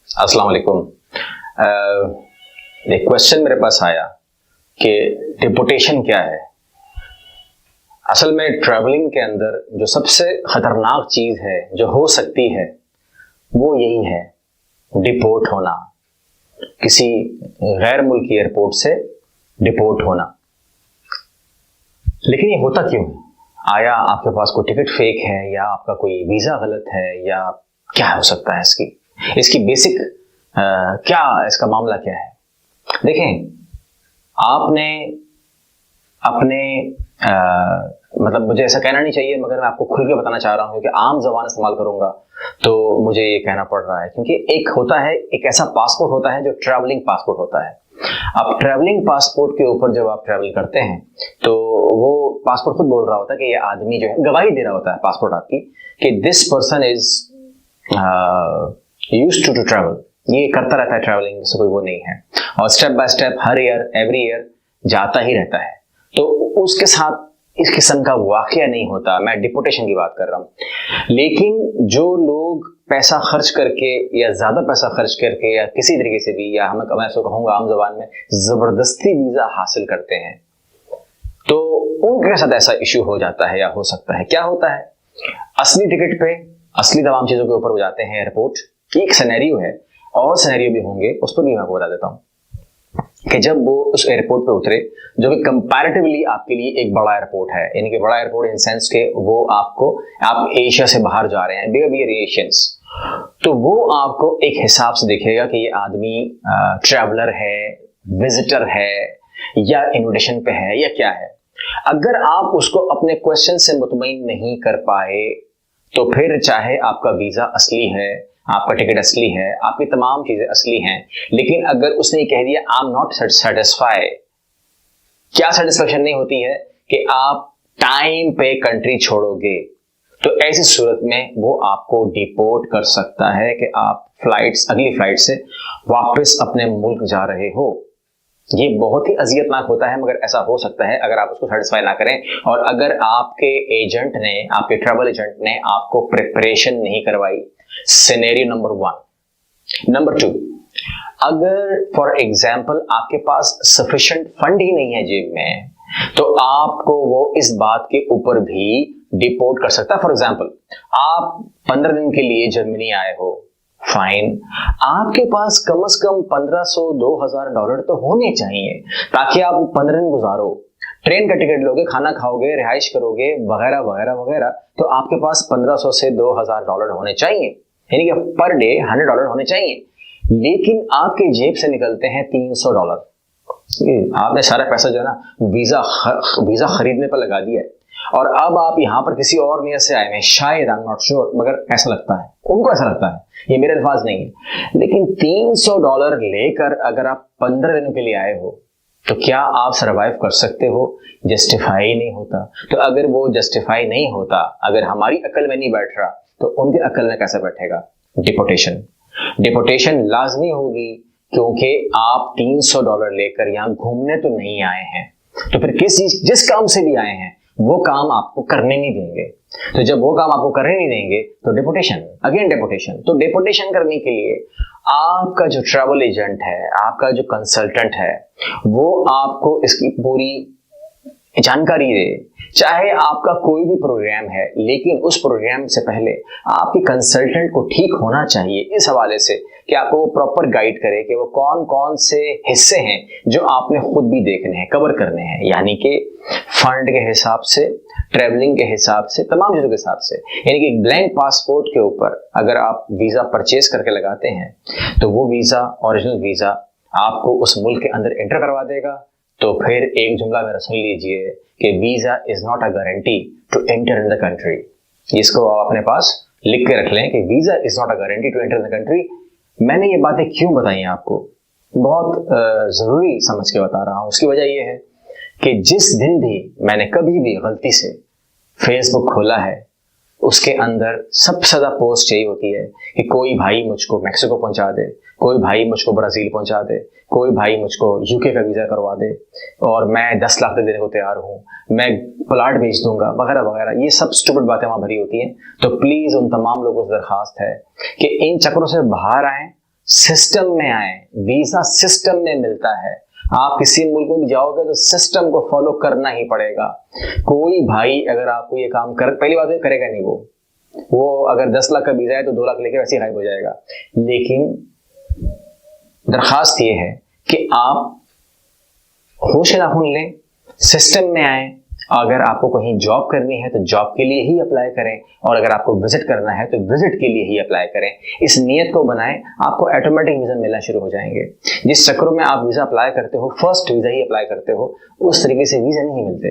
अस्सलाम वालेकुम। एक क्वेश्चन मेरे पास आया कि डिपोटेशन क्या है। असल में ट्रैवलिंग के अंदर जो सबसे खतरनाक चीज है जो हो सकती है वो यही है, डिपोर्ट होना, किसी गैर मुल्की एयरपोर्ट से डिपोर्ट होना। लेकिन ये होता क्यों है? आया आपके पास कोई टिकट फेक है, या आपका कोई वीजा गलत है, या क्या हो सकता है इसकी बेसिक क्या इसका मामला क्या है? देखें, आपने अपने मतलब मुझे ऐसा कहना नहीं चाहिए, मगर मैं आपको खुल के बताना चाह रहा हूँ क्योंकि आम जबान इस्तेमाल करूंगा तो मुझे ये कहना पड़ रहा है, क्योंकि एक होता है, एक ऐसा पासपोर्ट होता है जो ट्रैवलिंग पासपोर्ट होता है। अब ट्रैवलिंग पासपोर्ट के ऊपर जब आप ट्रैवल करते हैं तो वो पासपोर्ट खुद बोल रहा होता है कि ये आदमी जो है, गवाही दे रहा होता है पासपोर्ट आपकी कि this person is used to travel, ये करता रहता है ट्रैवलिंग, से कोई वो नहीं है, और step by step her year every year जाता ही रहता है। तो उसके साथ इस किस्म का वाकया नहीं होता। मैं डिपोटेशन की बात कर रहा हूं। लेकिन जो लोग पैसा खर्च करके या ज्यादा पैसा खर्च करके या किसी तरीके से भी, या मैं इसको कहूंगा आम जबान में, जबरदस्ती वीजा हासिल करते हैं, तो उनके साथ ऐसा इश्यू हो जाता है या हो सकता है। क्या होता है? असली टिकट पे, असली तमाम चीजों के ऊपर वो जाते हैं एयरपोर्ट। एक सिनेरियो है, और सिनेरियो भी होंगे, उस पर भी मैं आपको बता देता हूँ कि जब वो उस एयरपोर्ट पे उतरे, जो कि कंपैरेटिवली आपके लिए एक बड़ा एयरपोर्ट है, यानी कि बड़ा एयरपोर्ट इन सेंस के वो आप एशिया से बाहर जा रहे हैं, बियर एशियंस, तो वो आपको एक हिसाब से देखेगा कि ये आदमी ट्रैवलर है, विजिटर है, या इन्विटेशन पे है, या क्या है। अगर आप उसको अपने क्वेश्चन से मुतमईन नहीं कर पाए तो फिर चाहे आपका वीजा असली है, आपका टिकट असली है, आपकी तमाम चीजें असली हैं, लेकिन अगर उसने कह दिया आई एम नॉट सेटिस्फाइड, क्या सेटिस्फेक्शन नहीं होती है कि आप टाइम पे कंट्री छोड़ोगे, तो ऐसी सूरत में वो आपको डिपोर्ट कर सकता है कि आप अगली फ्लाइट से वापस अपने मुल्क जा रहे हो। ये बहुत ही अजियतनाक होता है, मगर ऐसा हो सकता है अगर आप उसको सेटिस्फाई ना करें, और अगर आपके एजेंट ने, आपके ट्रैवल एजेंट ने आपको प्रिपरेशन नहीं करवाई। Scenario number 1। नंबर 2, अगर फॉर एग्जाम्पल आपके पास सफिशिएंट फंड ही नहीं है जेब में, तो आपको वो इस बात के ऊपर भी डिपोर्ट कर सकता है। फॉर एग्जाम्पल, आप 15 दिन के लिए जर्मनी आए हो, फाइन, आपके पास कम से कम 1500-2000 डॉलर तो होने चाहिए ताकि आप 15 दिन गुजारो। ट्रेन का टिकट लोगे, खाना खाओगे, रिहाइश करोगे, वगैरह वगैरह वगैरह, तो आपके पास 1500 से 2000 डॉलर होने चाहिए, यानी कि पर डे 100 डॉलर होने चाहिए। लेकिन आपके जेब से निकलते हैं 300 डॉलर। आपने सारा पैसा जो है ना वीजा खरीदने पर लगा दिया है, और अब आप यहां पर किसी और नियत से आए हैं, शायद, आई एम नॉट श्योर, मगर ऐसा लगता है, उनको ऐसा लगता है, ये मेरे अल्फाज नहीं है। लेकिन 300 डॉलर लेकर अगर आप 15 दिनों के लिए आए हो तो क्या आप सरवाइव कर सकते हो? जस्टिफाई नहीं होता। तो अगर वो जस्टिफाई नहीं होता, अगर हमारी अकल में नहीं बैठ रहा, तो उनके अकल में कैसे बैठेगा? डिपोटेशन लाजमी होगी, क्योंकि आप 300 डॉलर लेकर यहां घूमने तो नहीं आए हैं, तो फिर जिस काम से भी आए हैं वो काम आपको करने नहीं देंगे। तो जब वो काम आपको करने नहीं देंगे तो डिपोटेशन, अगेन डिपोटेशन। तो डिपोटेशन करने के लिए आपका जो ट्रैवल एजेंट है, आपका जो कंसल्टेंट है, वो आपको इसकी पूरी जानकारी दे। चाहे आपका कोई भी प्रोग्राम है, लेकिन उस प्रोग्राम से पहले आपके कंसल्टेंट को ठीक होना चाहिए इस हवाले से कि आपको वो प्रॉपर गाइड करे कि वो कौन कौन से हिस्से हैं जो आपने खुद भी देखने हैं, कवर करने हैं, यानी कि फंड के हिसाब से, ट्रेवलिंग के हिसाब से, तमाम चीजों के हिसाब से। यानी कि ब्लैंक पासपोर्ट के ऊपर अगर आप वीजा परचेज करके लगाते हैं तो वो वीजा, ओरिजिनल वीजा, आपको उस मुल्क के अंदर एंटर करवा देगा। तो फिर एक जुमला मेरा सुन लीजिए कि visa is not a guarantee to enter in the country. इसको आप अपने पास लिख के रख लें कि visa is not a guarantee to enter in the country. मैंने ये बातें क्यों बताई आपको, बहुत जरूरी समझ के बता रहा हूं। उसकी वजह यह है कि जिस दिन भी मैंने कभी भी गलती से फेसबुक खोला है, उसके अंदर सबसे ज्यादा पोस्ट यही होती है कि कोई भाई मुझको मैक्सिको पहुंचा दे, कोई भाई मुझको ब्राजील पहुंचा दे, कोई भाई मुझको यूके का वीजा करवा दे, और मैं 10 लाख देने को तैयार हूं, मैं प्लाट बेच दूंगा, वगैरह वगैरह। ये सब स्टूपिड बातें वहां भरी होती हैं। तो प्लीज उन तमाम लोगों से दरखास्त है कि इन चक्रों से बाहर आएं, सिस्टम में आए, वीजा सिस्टम में मिलता है। आप किसी मुल्क में भी जाओगे तो सिस्टम को फॉलो करना ही पड़ेगा। कोई भाई अगर आपको ये काम कर, पहली बात तो करेगा नहीं, वो अगर 10 लाख का वीजा है तो 2 लाख लेके वैसे ही गायब हो जाएगा। लेकिन दरखास्त ये है कि आप होश राहुन लें, सिस्टम में आए। अगर आपको कहीं जॉब करनी है तो जॉब के लिए ही अप्लाई करें, और अगर आपको विजिट करना है तो विजिट के लिए ही अप्लाई करें। इस नियत को बनाएं, आपको ऑटोमेटिक वीजा मिलना शुरू हो जाएंगे। जिस चक्रों में आप वीजा अप्लाई करते हो, फर्स्ट वीजा ही अप्लाई करते हो, उस तरीके से वीजा नहीं मिलते।